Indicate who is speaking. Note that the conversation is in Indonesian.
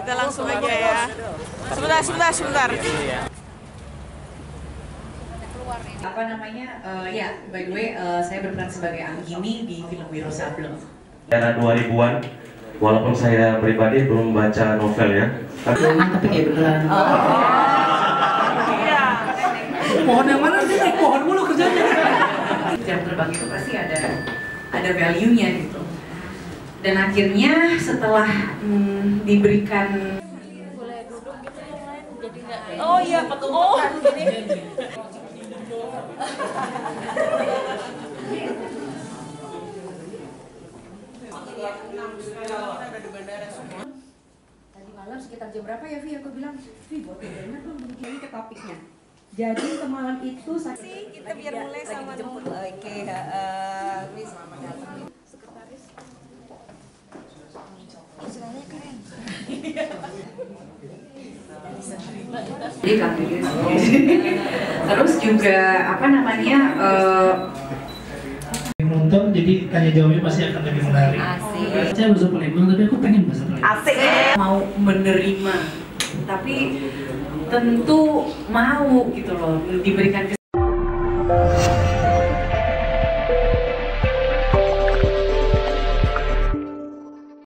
Speaker 1: Kita langsung aja ya. Sebentar.
Speaker 2: Apa namanya? Ya, by the way, saya berperan sebagai Anggini di film Wiro Sableng.
Speaker 3: Era 2000-an, walaupun saya pribadi belum baca novelnya.
Speaker 2: Tapi kayak beneran.
Speaker 1: Iya.
Speaker 2: Pohon yang mana sih? Naik pohon mulu kerjanya. Jam terbang itu pasti ada value-nya gitu. Dan akhirnya setelah diberikan
Speaker 1: Oh iya, oh.
Speaker 4: Tadi malam sekitar jam berapa ya, Vi? Aku bilang, Vi, buat banyak dong begini ke topiknya. Jadi semalam itu
Speaker 1: Kita biar mulai sama dulu. Oke, Miss, selamat datang. Sekretaris. Istilahnya keren.
Speaker 2: Terus juga apa namanya
Speaker 5: nonton, jadi tanya jawabnya pasti akan lebih menarik.
Speaker 2: asik.
Speaker 5: Saya bahasa Palembang tapi aku pengen bahasa Palembang.
Speaker 2: Asik. Mau menerima, tapi tentu mau gitu loh diberikan